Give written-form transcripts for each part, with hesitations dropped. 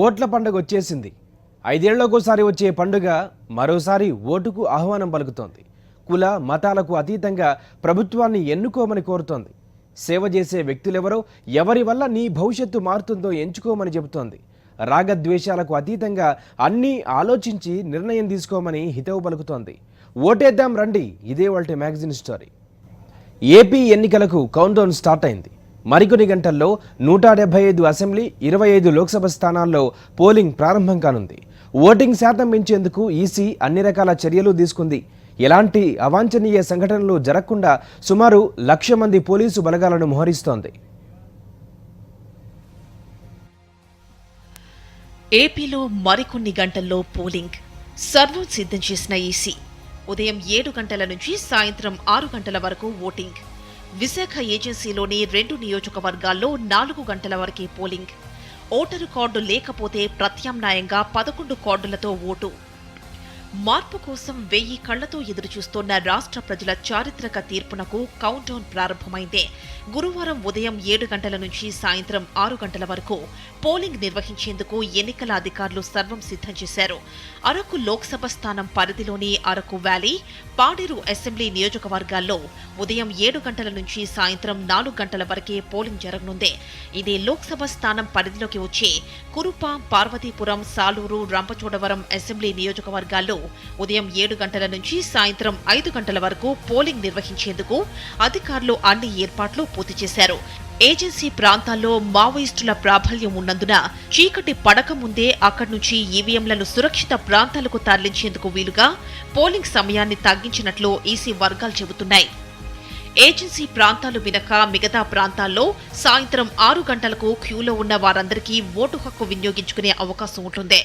ఓట్ల పండుగ వచ్చేసింది. 5 ఏళ్లకోసారి వచ్చే పండుగ మరోసారి ఓటుకు ఆహ్వానం పలుకుతోంది. కుల మతాలకు అతీతంగా ప్రభుత్వాన్ని ఎన్నుకోమని కోరుతోంది. సేవ చేసే వ్యక్తులెవరో, ఎవరి వల్ల నీ భవిష్యత్తు మారుతుందో ఎంచుకోమని చెబుతోంది. రాగద్వేషాలకు అతీతంగా అన్నీ ఆలోచించి నిర్ణయం తీసుకోమని హితవు పలుకుతోంది. ఓటేద్దాం రండి, ఇదే వాళ్ళ మ్యాగజైన్ స్టోరీ. ఏపీ ఎన్నికలకు కౌంట్డౌన్ స్టార్ట్ అయింది. మరికొన్ని గంటల్లో 175 అసెంబ్లీ, 25 లోక్సభ స్థానాల్లో పోలింగ్ ప్రారంభం కానుంది. ఓటింగ్ శాతం పెంచేందుకు ఈసీ అన్ని రకాల చర్యలు తీసుకుంది. ఎలాంటి అవాంఛనీయ సంఘటనలు జరగకుండా సుమారు 1,00,000 మంది పోలీసు బలగాలను మోహరిస్తోంది. ఏపీలో మరికొన్ని గంటల్లో పోలింగ్ సర్వం సిద్ధం చేసిన ఈసీ. ఉదయం 7 గంటల నుంచి సాయంత్రం 6 గంటల వరకు ఓటింగ్. విశాఖ ఏజెన్సీలోని 2 నియోజకవర్గాల్లో 4 గంటల వరకే పోలింగ్. ఓటరు కార్డు లేకపోతే ప్రత్యామ్నాయంగా 11 కార్డులతో ఓటు. మార్పు కోసం 1000 కళ్లతో ఎదురుచూస్తోన్న రాష్ట్ర ప్రజల చారిత్రక తీర్పునకు కౌంట్డౌన్ ప్రారంభమైంది. గురువారం ఉదయం 7 గంటల నుంచి సాయంత్రం 6 గంటల వరకు పోలింగ్ నిర్వహించేందుకు ఎన్నికల అధికారులు సర్వం సిద్ధం చేశారు. అరకు లోక్సభ స్థానం పరిధిలోని అరకు వ్యాలీ, పాడేరు అసెంబ్లీ నియోజకవర్గాల్లో ఉదయం 7 గంటల నుంచి సాయంత్రం 4 గంటల వరకే పోలింగ్ జరగనుంది. ఇదే లోక్సభ స్థానం పరిధిలోకి వచ్చే కురుప, పార్వతీపురం, సాలూరు, రంపచోడవరం అసెంబ్లీ నియోజకవర్గాల్లో ఉదయం 7 గంటల నుంచి సాయంత్రం 5 గంటల వరకు పోలింగ్ నిర్వహించేందుకు అధికారులు అన్ని ఏర్పాట్లు పూర్తి చేశారు. ఏజెన్సీ ప్రాంతాల్లో మావోయిస్టుల ప్రాబల్యం ఉన్నందున చీకటి పడక ముందే అక్కడి నుంచి ఈవీఎంలను సురక్షిత ప్రాంతాలకు తరలించేందుకు వీలుగా పోలింగ్ సమయాన్ని తగ్గించినట్లు ఈసీ వర్గాలు చెబుతున్నాయి. ఏజెన్సీ ప్రాంతాలు మినహా మిగతా ప్రాంతాల్లో సాయంత్రం 6 గంటలకు క్యూలో ఉన్న వారందరికీ ఓటు హక్కు వినియోగించుకునే అవకాశం ఉంటుంది.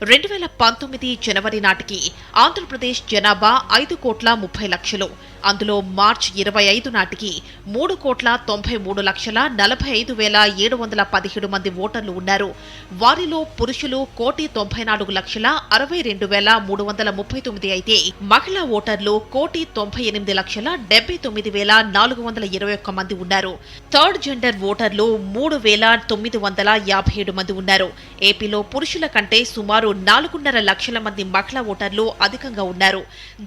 2019 జనవరి నాటికి ఆంధ్రప్రదేశ్ జనాభా 5,30,00,000. అందులో మార్చి 25 నాటికి 3,93,45,717 మంది ఓటర్లు ఉన్నారు. వారిలో పురుషులు 1,92,62,339 అయితే మహిళా ఓటర్లు 1,98,79,421 మంది ఉన్నారు. థర్డ్ జెండర్ ఓటర్లు 3,957 మంది ఉన్నారు. ఏపీలో పురుషుల కంటే సుమారు 4.5 లక్షల మంది మహిళా ఓటర్లు అధికంగా ఉన్నారు.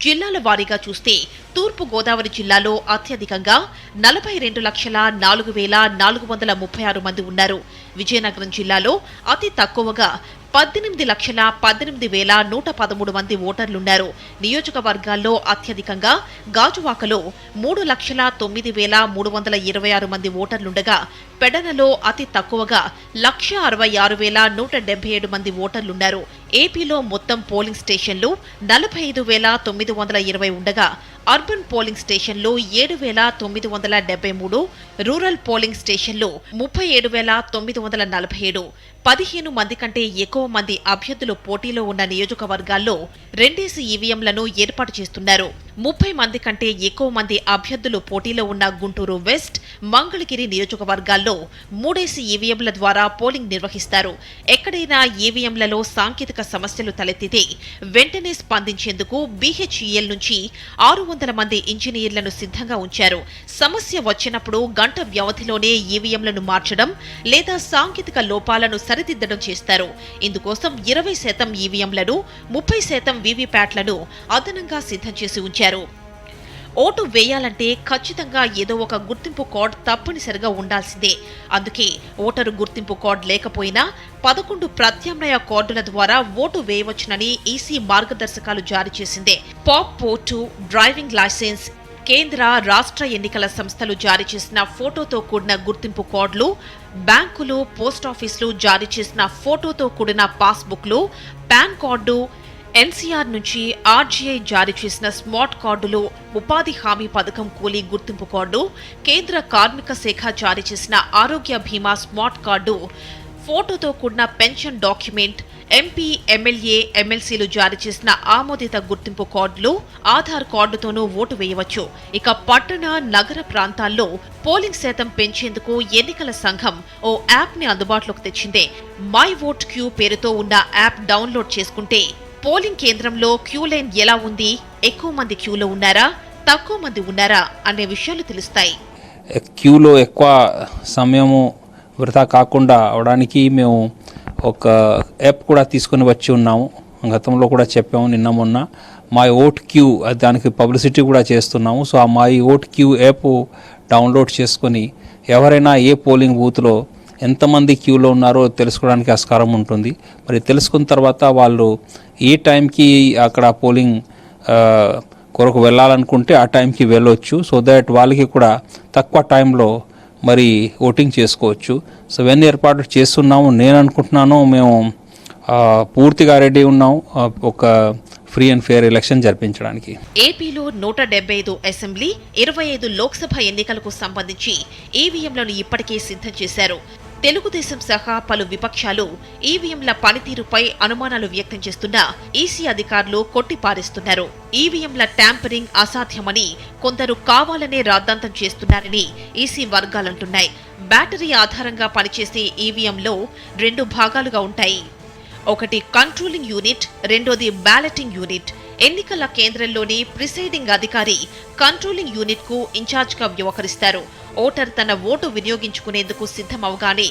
జిల్లాల వారీగా చూస్తే తూర్పు గోదావరి జిల్లాలో అత్యధికంగా 42,04,436 మంది ఉన్నారు. విజయనగరం జిల్లాలో అతి తక్కువగా 18,18,113 మంది ఓటర్లున్నారు. నియోజకవర్గాల్లో అత్యధికంగా గాజువాకలో 3,09,326 మంది ఓటర్లుండగా పెడనలో అతి తక్కువగా 1,66,177 మంది ఓటర్లున్నారు. ఏపీలో మొత్తం పోలింగ్ స్టేషన్లు 45,920 ఉండగా అర్బన్ పోలింగ్ స్టేషన్లు 7,973, రూరల్ పోలింగ్ స్టేషన్లు 37,947. 15 మంది కంటే ఎక్కువ మంది అభ్యర్థులు పోటీలో ఉన్న నియోజకవర్గాల్లో 2 ఈవీఎంలను ఏర్పాటు చేస్తున్నారు. 30 మంది కంటే ఎక్కువ మంది అభ్యర్థులు పోటీలో ఉన్న గుంటూరు వెస్ట్, మంగళగిరి నియోజకవర్గాల్లో 3 ఈవీఎంల ద్వారా పోలింగ్ నిర్వహిస్తారు. ఎక్కడైనా ఈవీఎంలలో సాంకేతిక సమస్యలు తలెత్తితే వెంటనే స్పందించేందుకు బీహెచ్ఈఎల్ నుంచి 600 మంది ఇంజనీర్లను సిద్ధంగా ఉంచారు. సమస్య వచ్చినప్పుడు గంట వ్యవధిలోనే ఈవీఎంలను మార్చడం లేదా సాంకేతిక లోపాలను సరిదిద్దడం చేస్తారు. ఇందుకోసం 20% ఈవీఎంలను, 30% వీవీప్యాట్లను అదనంగా సిద్ధం చేసి ఉంచారు. ఓటు వేయాలంటే ఖచ్చితంగా ఏదో ఒక గుర్తింపు కార్డ్ తప్పనిసరిగా ఉండాల్సిందే. అందుకే ఓటరు గుర్తింపు కార్డు లేకపోయినా 11 ప్రత్యామ్నాయ కార్డుల ద్వారా ఓటు వేయవచ్చునని ఈసీ మార్గదర్శకాలు జారీ చేసింది. పాప్ పోర్టు, డ్రైవింగ్ లైసెన్స్, కేంద్ర, రాష్ట్ర ఎన్నికల సంస్థలు జారీ చేసిన ఫోటోతో కూడిన గుర్తింపు కార్డులు, బ్యాంకులు, పోస్టాఫీసులు జారీ చేసిన ఫోటోతో కూడిన పాస్బుక్లు, పాన్ కార్డు, ఎన్సీఆర్ నుంచి ఆర్జీఐ జారీ చేసిన స్మార్ట్ కార్డులు, ఉపాధి హామీ పథకం కూలీ గుర్తింపు కార్డు, కేంద్ర కార్మిక శాఖ జారీ చేసిన ఆరోగ్య బీమా స్మార్ట్ కార్డు, ఫోటోతో కూడిన పెన్షన్ డాక్యుమెంట్, ఎంపీ, ఎమ్మెల్యే, ఎమ్మెల్సీలు జారీ చేసిన ఆమోదిత గుర్తింపు కార్డులు, ఆధార్ కార్డుతోనూ ఓటు వేయవచ్చు. ఇక పట్టణ, నగర ప్రాంతాల్లో పోలింగ్ శాతం పెంచేందుకు ఎన్నికల సంఘం ఓ యాప్ ని అందుబాటులోకి తెచ్చింది. మై ఓట్ క్యూ పేరుతో ఉన్న యాప్ డౌన్లోడ్ చేసుకుంటే పోలింగ్ కేంద్రంలో క్యూ లైన్ ఎలా ఉంది, ఎక్కువ మంది క్యూలో ఉన్నారా, తక్కువ మంది ఉన్నారా అనే విషయాలు తెలుస్తాయి. క్యూలో ఎక్కువ సమయము వృధా కాకుండా అవడానికి మేము ఒక యాప్ కూడా తీసుకొని వచ్చి ఉన్నాము. గతంలో కూడా చెప్పాము నిన్న మొన్న. మై ఓట్ క్యూ దానికి పబ్లిసిటీ కూడా చేస్తున్నాము. సో ఆ my vote queue app download చేసుకొని ఎవరైనా ఏ పోలింగ్ బూత్లో ఎంతమంది క్యూలో ఉన్నారో తెలుసుకోవడానికి ఆస్కారం ఉంటుంది. మరి తెలుసుకున్న తర్వాత వాళ్ళు ఏ టైంకి అక్కడ పోలింగ్ కొరకు వెళ్ళాలనుకుంటే ఆ టైంకి వెళ్ళొచ్చు. సో దట్ వాళ్ళకి కూడా తక్కువ టైంలో మరి ఓటింగ్ చేసుకోవచ్చు. సో ఇవన్నీ ఏర్పాట్లు చేస్తున్నాము. నేను అనుకుంటున్నాను మేము పూర్తిగా రెడీ ఉన్నాం ఒక ఫ్రీ అండ్ ఫెయిర్ ఎలక్షన్ జరిపించడానికి. ఏపీలో 175 అసెంబ్లీ 25 లోక్సభ ఎన్నికలకు సంబంధించి ఈవీఎంలను ఇప్పటికే సిద్ధం చేశారు. తెలుగుదేశం సహా పలు విపక్షాలు ఈవీఎంల పనితీరుపై అనుమానాలు వ్యక్తం చేస్తున్నా ఈసీ అధికారులు కొట్టిపారేస్తున్నారు. ఈవీఎంల ట్యాంపరింగ్ అసాధ్యమని కొందరు కావాలనే రాద్ధాంతం చేస్తున్నారని ఈసీ వర్గాలంటున్నాయి. బ్యాటరీ ఆధారంగా పనిచేసే ఈవీఎంలో 2 భాగాలుగా ఉంటాయి. ఒకటి కంట్రోలింగ్ యూనిట్, రెండోది బ్యాలెటింగ్ యూనిట్. ఎన్నికల కేంద్రంలోని ప్రిసైడింగ్ అధికారి కంట్రోలింగ్ యూనిట్ కు ఇన్ఛార్జ్ గా వ్యవహరిస్తారు. ఓటర్ తన ఓటు వినియోగించుకునేందుకు సిద్ధమవగానే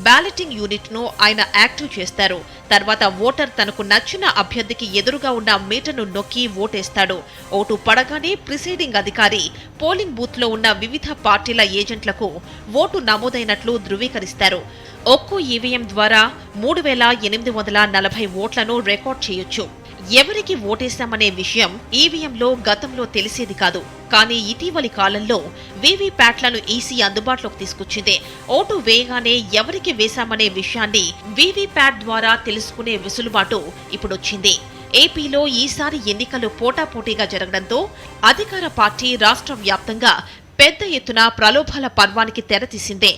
బ్యాలెటింగ్ యూనిట్ ను ఆయన యాక్టివ్ చేస్తారు. తర్వాత ఓటర్ తనకు నచ్చిన అభ్యర్థికి ఎదురుగా ఉన్న మీటర్ను నొక్కి ఓటేస్తాడు. ఓటు పడగానే ప్రిసైడింగ్ అధికారి పోలింగ్ బూత్ లో ఉన్న వివిధ పార్టీల ఏజెంట్లకు ఓటు నమోదైనట్లు ధృవీకరిస్తారు. ఒక్కో ఈవీఎం ద్వారా 3840 ఓట్లను రికార్డ్ చేయొచ్చు. ఎవరికి ఓటేశామనే విషయం ఈవీఎంలో గతంలో తెలిసేది కాదు. కానీ ఇటీవలి కాలంలో వీవీప్యాట్లను ఈసీ అందుబాటులోకి తీసుకొచ్చింది. ఓటు వేయగానే ఎవరికి వేశామనే విషయాన్ని వీవీప్యాట్ ద్వారా తెలుసుకునే వెసులుబాటు ఇప్పుడొచ్చింది. ఏపీలో ఈసారి ఎన్నికలు పోటాపోటీగా జరగడంతో అధికార పార్టీ రాష్ట్ర వ్యాప్తంగా పెద్ద ఎత్తున ప్రలోభాల పర్వానికి తెరతీసిందే.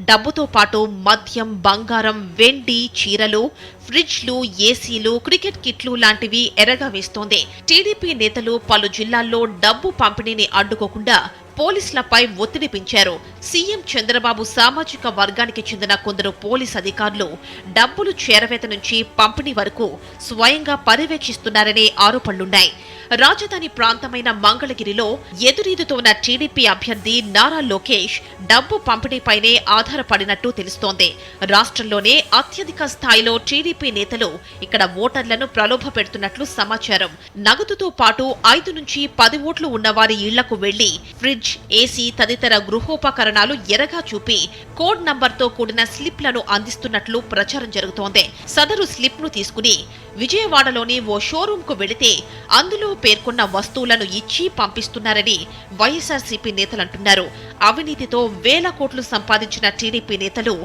డబ్బుతో పాటు మద్యం, బంగారం, వెండి, చీరలు, ఫ్రిడ్జ్లు, ఏసీలు, క్రికెట్ కిట్లు లాంటివి ఎరగా వేస్తోంది. టీడీపీ నేతలు పలు జిల్లాల్లో డబ్బు పంపిణీని అడ్డుకోకుండా పోలీసులపై ఒత్తిడి పెంచారు. సీఎం చంద్రబాబు సామాజిక వర్గానికి చెందిన కొందరు పోలీస్ అధికారులు డబ్బులు చేరవేత నుంచి పంపిణీ వరకు స్వయంగా పర్యవేక్షిస్తున్నారనే ఆరోపణలున్నాయి. రాజధాని ప్రాంతమైన మంగళగిరిలో ఎదురీదుతోన్న టీడీపీ అభ్యర్థి నారా లోకేష్ డబ్బు పంపిణీపైనే ఆధారపడినట్టు తెలుస్తోంది. రాష్ట్రంలోనే అత్యధిక స్థాయిలో టీడీపీ నేతలు ఇక్కడ ఓటర్లను ప్రలోభ పెడుతున్నట్లు సమాచారం. నగదుతో పాటు 5 నుంచి 10 ఓట్లు ఉన్నవారి ఇళ్లకు వెళ్లి ఫ్రిడ్జ్, ఏసీ తదితర గృహోపకరణాలు ఎరగా చూపి కోడ్ నంబర్తో కూడిన స్లిప్లను అందిస్తున్నట్లు ప్రచారం జరుగుతోంది. సదరు స్లిప్ ను తీసుకుని విజయవాడలోని ఓ షోరూమ్ కు వెళితే అందులో పేర్కొన్న వస్తువులను ఇచ్చి పంపిస్తున్నారని వైఎస్ఆర్సీపీ నేతలంటున్నారు. అవినీతితో వేల కోట్లు సంపాదించిన టీడీపీ నేతలు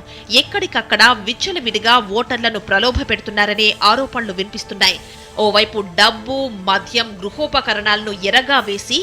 ఎక్కడికక్కడ విచ్చలవిడిగా ఓటర్లను ప్రలోభ పెడుతున్నారనే ఆరోపణలు వినిపిస్తున్నాయి. ఓవైపు డబ్బు, మద్యం, గృహోపకరణాలను ఎరగా వేసి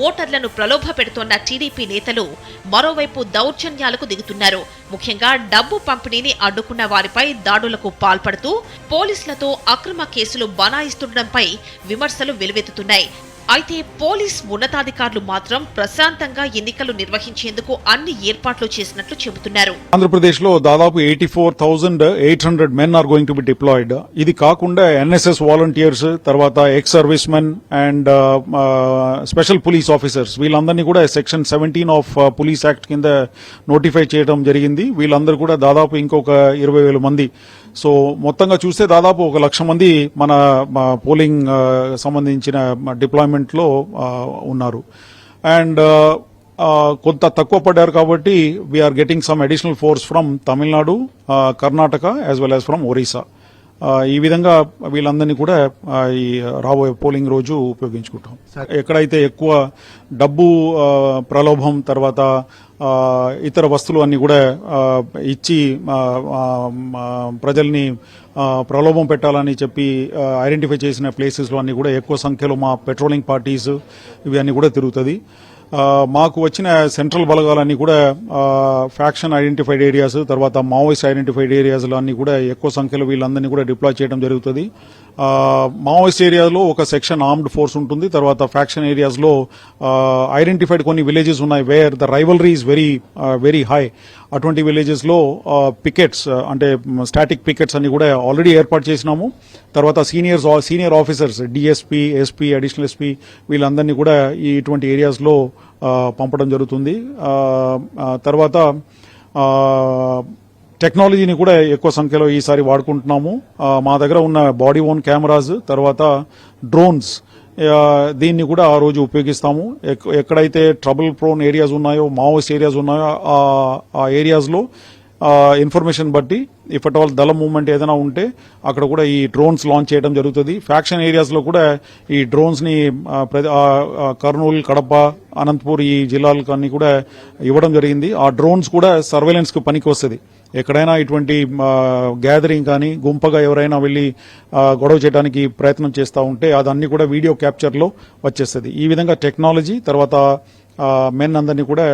ఓటర్లను ప్రలోభ పెడుతోన్న టీడీపీ నేతలు మరోవైపు దౌర్జన్యాలకు దిగుతున్నారు. ముఖ్యంగా డబ్బు పంపిణీని అడ్డుకున్న వారిపై దాడులకు పాల్పడుతూ పోలీసులతో అక్రమ కేసులు బనాయిస్తుండటంపై విమర్శలు వెలువెత్తుతున్నాయి. అయితే పోలీస్ ఉన్నతాధికారులు మాత్రం ప్రశాంతంగా ఎన్నికలు నిర్వహించేందుకు అన్ని ఏర్పాట్లు చేసినట్లు చెబుతున్నారు. ఆంధ్రప్రదేశ్లో దాదాపు 84,800 men are going to be deployed. ఇది కాకుండా ఎన్ఎస్ఎస్ వాలంటీర్స్, తర్వాత ex service men and special police officers వీళ్ళందరినీ కూడా సెక్షన్ 17 ఆఫ్ పోలీస్ యాక్ట్ కింద నోటిఫై చేయడం జరిగింది. వీళ్ళందరూ కూడా దాదాపు ఇంకొక 20,000 మంది. సో మొత్తంగా చూస్తే దాదాపు 1,00,000 మంది మన పోలింగ్ సంబంధించిన డిప్లాయ్మెంట్ లో ఉన్నారు. అండ్ కొంత తక్కువ పడ్డారు కాబట్టి we're getting some additional force from Tamil Nadu, Karnataka as well as from Orissa. ఈ విధంగా వీళ్ళందరినీ కూడా ఈ రాబోయే పోలింగ్ రోజు ఉపయోగించుకుంటాం. ఎక్కడైతే ఎక్కువ డబ్బు ప్రలోభం, తర్వాత ఇతర వస్తువులు అన్ని కూడా ఇచ్చి ప్రజల్ని ప్రలోభం పెట్టాలని చెప్పి ఐడెంటిఫై చేసిన ప్లేసెస్లో అన్ని కూడా ఎక్కువ సంఖ్యలో మా పెట్రోలింగ్ పార్టీస్ ఇవి అన్ని కూడా తిరుగుతుంది. మాకు వచ్చిన సెంట్రల్ బలగాలన్నీ కూడా ఫ్యాక్షన్ ఐడెంటిఫైడ్ ఏరియాస్, తర్వాత మావోయిస్ట్ ఐడెంటిఫైడ్ ఏరియాస్లో అన్ని కూడా ఎక్కువ సంఖ్యలో వీళ్ళందరినీ కూడా డిప్లాయ్ చేయడం జరుగుతుంది. మావోయిస్ట్ ఏరియాలో ఒక సెక్షన్ ఆర్మ్డ్ ఫోర్స్ ఉంటుంది. తర్వాత ఫ్యాక్షన్ ఏరియాస్లో ఐడెంటిఫైడ్ కొన్ని విలేజెస్ ఉన్నాయి wear the rivalry is very high. అటువంటి విలేజెస్లో పికెట్స్ అంటే స్టాటిక్ పికెట్స్ అన్ని కూడా ఆల్రెడీ ఏర్పాటు చేసినాము. తర్వాత senior officers, DSP, SP, additional SP వీళ్ళందరినీ కూడా ఇటువంటి ఏరియాస్లో పంపడం జరుగుతుంది. తర్వాత టెక్నాలజీని కూడా ఎక్కువ సంఖ్యలో ఈసారి వాడుకుంటున్నాము. మా దగ్గర ఉన్న బాడీ ఓన్ కెమెరాస్, తర్వాత డ్రోన్స్, దీన్ని కూడా ఆ రోజు ఉపయోగిస్తాము. ఎక్కడైతే ట్రబుల్ ప్రోన్ ఏరియాస్ ఉన్నాయో, మావోయిస్ట్ ఏరియాస్ ఉన్నాయో, ఆ ఏరియాస్లో ఇన్ఫర్మేషన్ బట్టి ఇఫ్ అట్ ఆల్ దళ మూవ్మెంట్ ఏదైనా ఉంటే అక్కడ కూడా ఈ డ్రోన్స్ లాంచ్ చేయడం జరుగుతుంది. ఫ్యాక్షన్ ఏరియాస్లో కూడా ఈ డ్రోన్స్ని కర్నూలు, కడప, అనంతపూర్ ఈ జిల్లాలకు అన్ని కూడా ఇవ్వడం జరిగింది. ఆ డ్రోన్స్ కూడా సర్వేలెన్స్కి పనికి వస్తుంది. ఎక్కడైనా ఇటువంటి గ్యాదరింగ్ కానీ గుంపగా ఎవరైనా వెళ్ళి గొడవ చేయడానికి ప్రయత్నం చేస్తూ ఉంటే అదన్నీ కూడా వీడియో క్యాప్చర్లో వచ్చేస్తుంది. ఈ విధంగా టెక్నాలజీ తర్వాత మెన్ అందరినీ కూడా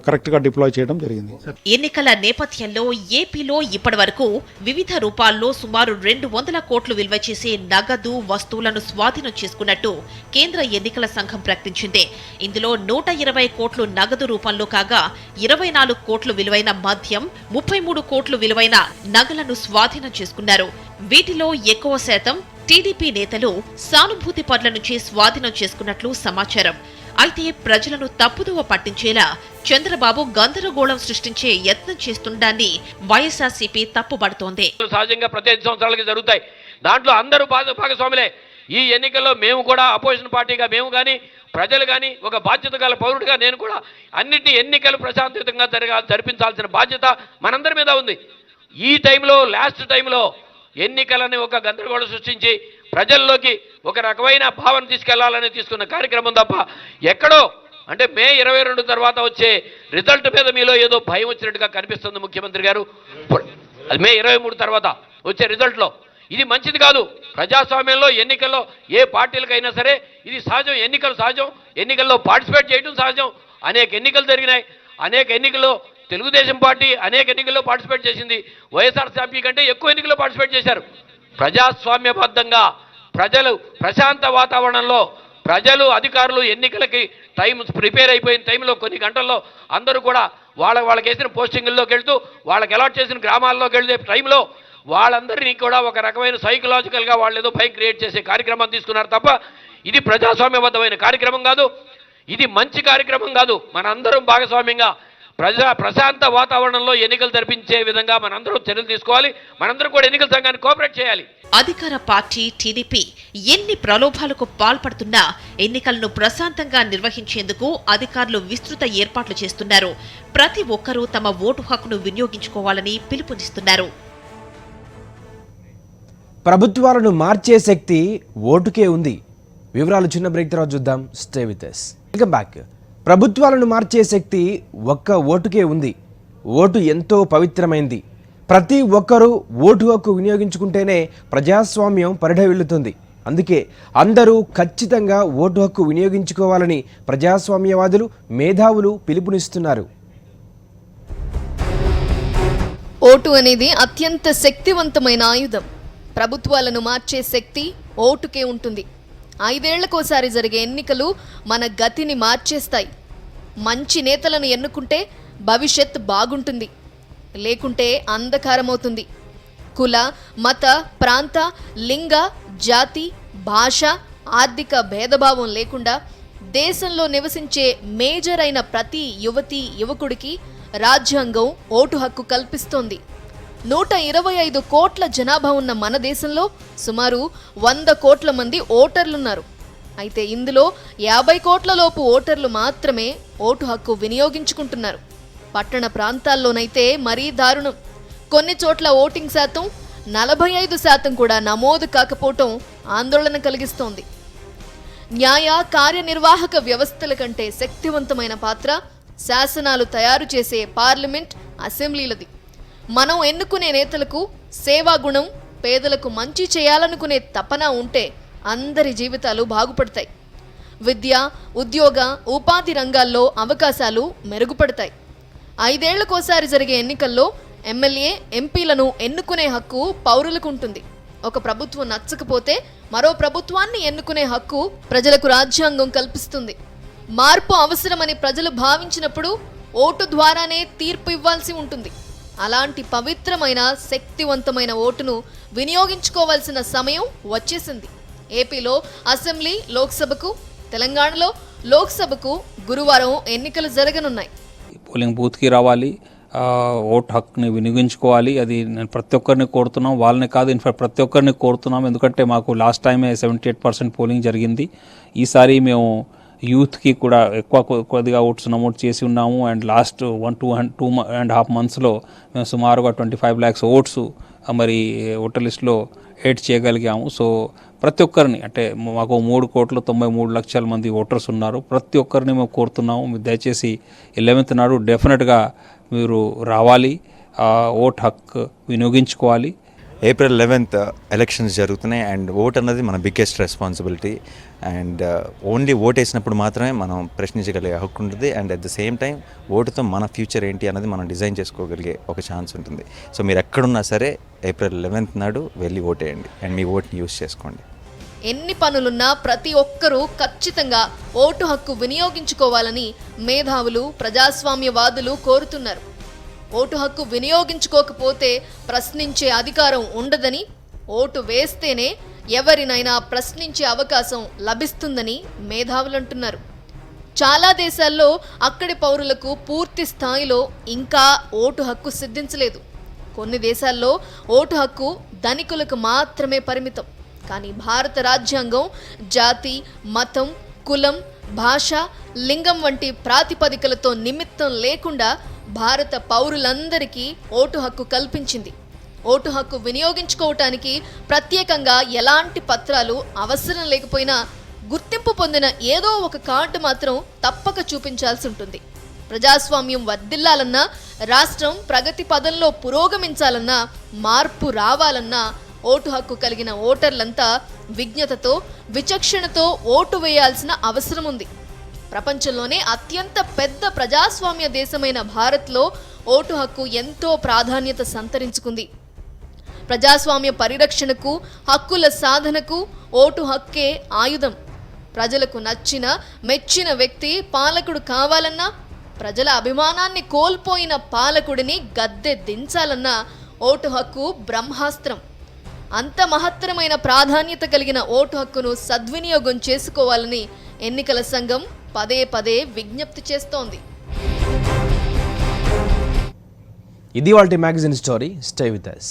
కరెక్ట్ గా డిప్లాయ్ చేయడం జరిగింది. ఎన్నికల నేపథ్యంలో ఏపీలో ఇప్పటివరకు వివిధ రూపాల్లో సుమారు 200 కోట్లు విలువ చేసే నగదు వస్తువులను స్వాధీనం చేసుకున్నట్టు కేంద్ర ఎన్నికల సంఘం ప్రకటించింది. ఇందులో 120 కోట్లు నగదు రూపంలో కాగా 24 కోట్లు విలువైన మద్యం, 33 కోట్లు విలువైన నగలను స్వాధీనం చేసుకున్నారు. వీటిలో ఎక్కువ శాతం టీడీపీ నేతలు సానుభూతి పరుల నుంచి స్వాధీనం చేసుకున్నట్లు సమాచారం. అయితే ప్రజలను తప్పుదోవ పట్టించేలా చంద్రబాబు గందరగోళం సృష్టించే యత్నం చేస్తుండడాన్ని వైఎస్ఆర్సీపీ తప్పుపడుతోంది. సహజంగా ప్రతి 5 సంవత్సరాలకి జరుగుతాయి. దాంట్లో అందరూ భాగస్వాములే. ఈ ఎన్నికల్లో మేము కూడా అపోజిషన్ పార్టీగా మేము కానీ, ప్రజలు కానీ, ఒక బాధ్యత గల పౌరుడిగా నేను కూడా అన్నింటినీ ఎన్నికలు ప్రశాంతంగా జరిపించాల్సిన బాధ్యత మనందరి మీద ఉంది. ఈ టైంలో లాస్ట్ టైంలో ఎన్నికలని ఒక గందరగోళం సృష్టించి ప్రజల్లోకి ఒక రకమైన భావన తీసుకెళ్లాలని తీసుకున్న కార్యక్రమం తప్ప ఎక్కడో అంటే మే 22 తర్వాత వచ్చే రిజల్ట్ మీద మీలో ఏదో భయం వచ్చినట్టుగా కనిపిస్తుంది ముఖ్యమంత్రి గారు. అది మే 23 తర్వాత వచ్చే రిజల్ట్లో ఇది మంచిది కాదు. ప్రజాస్వామ్యంలో ఎన్నికల్లో ఏ పార్టీలకైనా సరే ఇది సహజం. ఎన్నికలు సహజం. ఎన్నికల్లో పార్టిసిపేట్ చేయడం సహజం. అనేక ఎన్నికలు జరిగినాయి. అనేక ఎన్నికల్లో తెలుగుదేశం పార్టీ అనేక ఎన్నికల్లో పార్టిసిపేట్ చేసింది. వైఎస్ఆర్సీపీ కంటే ఎక్కువ ఎన్నికల్లో పార్టిసిపేట్ చేశారు. ప్రజాస్వామ్యబద్ధంగా ప్రజలు ప్రశాంత వాతావరణంలో ప్రజలు అధికారులు ఎన్నికలకి టైం ప్రిపేర్ అయిపోయిన టైంలో కొన్ని గంటల్లో అందరూ కూడా వాళ్ళకి వేసిన పోస్టింగుల్లోకి వెళ్తూ వాళ్ళకి అలాట్ చేసిన గ్రామాల్లోకి వెళ్తే టైంలో వాళ్ళందరినీ కూడా ఒక రకమైన సైకలాజికల్గా వాళ్ళు ఏదో భయం క్రియేట్ చేసే కార్యక్రమం తీసుకున్నారు తప్ప ఇది ప్రజాస్వామ్యబద్ధమైన కార్యక్రమం కాదు. ఇది మంచి కార్యక్రమం కాదు. మనందరం భాగస్వామ్యంగా ప్రశాంత వాతావరణంలో ఎన్నికలు జరిపించే విధంగా మనందరం చర్యలు తీసుకోవాలి. మనందరం కూడా ఎన్నికల సంఘాన్ని కోఆపరేట్ చేయాలి. అధికార పార్టీ టీడీపీ ఎన్ని ప్రలోభాలకు పాల్పడుతున్నా ఎన్నికలను ప్రశాంతంగా నిర్వహించేందుకు అధికారులు విస్తృత ఏర్పాట్లు చేస్తున్నారు. ప్రతి ఒక్కరూ తమ ఓటు హక్కును వినియోగించుకోవాలని పిలుపునిస్తున్నారు. ప్రభుత్వాలను మార్చే శక్తి ఓటుకే ఉంది. వివరాలు చిన్న బ్రేక్ తర్వాత చూద్దాం. Stay with us. Welcome back. ప్రభుత్వాలను మార్చే శక్తి ఒక్క ఓటుకే ఉంది. ఓటు ఎంతో పవిత్రమైంది. ప్రతి ఒక్కరూ ఓటు హక్కు వినియోగించుకుంటేనే ప్రజాస్వామ్యం పరిఢవిల్లుతుంది. అందుకే అందరూ ఖచ్చితంగా ఓటు హక్కు వినియోగించుకోవాలని ప్రజాస్వామ్యవాదులు, మేధావులు పిలుపునిస్తున్నారు. ఓటు అనేది అత్యంత శక్తివంతమైన ఆయుధం. ప్రభుత్వాలను మార్చే శక్తి ఓటుకే ఉంటుంది. 5 ఏళ్లకోసారి జరిగే ఎన్నికలు మన గతిని మార్చేస్తాయి. మంచి నేతలను ఎన్నుకుంటే భవిష్యత్ బాగుంటుంది, లేకుంటే అంధకారమవుతుంది. కుల, మత, ప్రాంత, లింగ, జాతి, భాష, ఆర్థిక భేదభావం లేకుండా దేశంలో నివసించే మేజర్ అయిన ప్రతి యువతి యువకుడికి రాజ్యాంగం ఓటు హక్కు కల్పిస్తోంది. 125 కోట్ల జనాభా ఉన్న మన దేశంలో సుమారు 100 కోట్ల మంది ఓటర్లున్నారు. అయితే ఇందులో 50 కోట్ల లోపు ఓటర్లు మాత్రమే ఓటు హక్కు వినియోగించుకుంటున్నారు. పట్టణ ప్రాంతాల్లోనైతే మరీ దారుణం. కొన్ని చోట్ల ఓటింగ్ శాతం 45% కూడా నమోదు కాకపోవటం ఆందోళన కలిగిస్తోంది. న్యాయ కార్యనిర్వాహక వ్యవస్థల కంటే శక్తివంతమైన పాత్ర శాసనాలు తయారు చేసే పార్లమెంట్, అసెంబ్లీలది. మనం ఎన్నుకునే నేతలకు సేవాగుణం, పేదలకు మంచి చేయాలనుకునే తపన ఉంటే అందరి జీవితాలు బాగుపడతాయి. విద్య, ఉద్యోగ, ఉపాధి రంగాల్లో అవకాశాలు మెరుగుపడతాయి. 5 ఏళ్లకోసారి జరిగే ఎన్నికల్లో ఎమ్మెల్యే, ఎంపీలను ఎన్నుకునే హక్కు పౌరులకు ఉంటుంది. ఒక ప్రభుత్వం నచ్చకపోతే మరో ప్రభుత్వాన్ని ఎన్నుకునే హక్కు ప్రజలకు రాజ్యాంగం కల్పిస్తుంది. మార్పు అవసరమని ప్రజలు భావించినప్పుడు ఓటు ద్వారానే తీర్పు ఇవ్వాల్సి ఉంటుంది. అలాంటి పవిత్రమైన, శక్తివంతమైన ఓటును వినియోగించుకోవాల్సిన సమయం వచ్చేసింది. ఏపీలో అసెంబ్లీ, లోక్సభకు, తెలంగాణలో లోక్సభకు గురువారం ఎన్నికలు జరగనున్నాయి. పోలింగ్ బూత్కి రావాలి, ఓటు హక్కుని వినియోగించుకోవాలి. అది నేను ప్రతి ఒక్కరిని కోరుతున్నాం, వాళ్ళని కాదు ఇన్ఫాక్ట్ ప్రతి ఒక్కరిని కోరుతున్నాం. ఎందుకంటే మాకు లాస్ట్ టైమే 78% పోలింగ్ జరిగింది. ఈసారి మేము యూత్కి కూడా కొద్దిగా ఓట్స్ నమోదు చేసి ఉన్నాము. అండ్ లాస్ట్ 2.5 monthsలో మేము సుమారుగా 25 lakhs ఓట్స్ మరి ఓటర్ లిస్టులో యాడ్ చేయగలిగాము. సో ప్రతి ఒక్కరిని, అంటే మాకు 3,93,00,000 మంది ఓటర్స్ ఉన్నారు. ప్రతి ఒక్కరిని మేము కోరుతున్నాము, మీరు దయచేసి 11th నాడు డెఫినెట్గా మీరు రావాలి, ఓట్ హక్కు వినియోగించుకోవాలి. April 11th ఎలక్షన్స్ జరుగుతున్నాయి అండ్ ఓట్ అన్నది మన biggest responsibility. And only vote వేసినప్పుడు మాత్రమే మనం ప్రశ్నించగలిగే హక్కు ఉంటుంది. And at the same time ఓటుతో మన ఫ్యూచర్ ఏంటి అన్నది మనం డిజైన్ చేసుకోగలిగే ఒక ఛాన్స్ ఉంటుంది. సో మీరు ఎక్కడున్నా సరే April 11th నాడు వెళ్ళి ఓటేయండి అండ్ మీ ఓట్ని యూస్ చేసుకోండి. ఎన్ని పనులున్నా ప్రతి ఒక్కరూ ఖచ్చితంగా ఓటు హక్కు వినియోగించుకోవాలని మేధావులు, ప్రజాస్వామ్యవాదులు కోరుతున్నారు. ఓటు హక్కు వినియోగించుకోకపోతే ప్రశ్నించే అధికారం ఉండదని, ఓటు వేస్తేనే ఎవరినైనా ప్రశ్నించే అవకాశం లభిస్తుందని మేధావులు అంటున్నారు. చాలా దేశాల్లో అక్కడి పౌరులకు పూర్తి స్థాయిలో ఇంకా ఓటు హక్కు సిద్ధించలేదు. కొన్ని దేశాల్లో ఓటు హక్కు ధనికులకు మాత్రమే పరిమితం. కానీ భారత రాజ్యాంగం జాతి, మతం, కులం, భాష, లింగం వంటి ప్రాతిపదికలతో నిమిత్తం లేకుండా భారత పౌరులందరికీ ఓటు హక్కు కల్పించింది. ఓటు హక్కు వినియోగించుకోవటానికి ప్రత్యేకంగా ఎలాంటి పత్రాలు అవసరం లేకపోయినా గుర్తింపు పొందిన ఏదో ఒక కార్డు మాత్రం తప్పక చూపించాల్సి ఉంటుంది. ప్రజాస్వామ్యం వర్ధిల్లాలన్నా, రాష్ట్రం ప్రగతి పదంలో పురోగమించాలన్నా, మార్పు రావాలన్నా ఓటు హక్కు కలిగిన ఓటర్లంతా విజ్ఞతతో, విచక్షణతో ఓటు వేయాల్సిన అవసరం ఉంది. ప్రపంచంలోనే అత్యంత పెద్ద ప్రజాస్వామ్య దేశమైన భారత్లో ఓటు హక్కు ఎంతో ప్రాధాన్యత సంతరించుకుంది. ప్రజాస్వామ్య పరిరక్షణకు, హక్కుల సాధనకు ఓటు హక్కే ఆయుధం. ప్రజలకు నచ్చిన, మెచ్చిన వ్యక్తి పాలకుడు కావాలన్నా, ప్రజల అభిమానాన్ని కోల్పోయిన పాలకుడిని గద్దె దించాలన్నా ఓటు హక్కు బ్రహ్మాస్త్రం. అంత మహత్తరమైన ప్రాధాన్యత కలిగిన ఓటు హక్కును సద్వినియోగం చేసుకోవాలని ఎన్నికల సంఘం పదే పదే విజ్ఞప్తి చేస్తోంది. ఇది వాళ్ళ magazine story. Stay with us.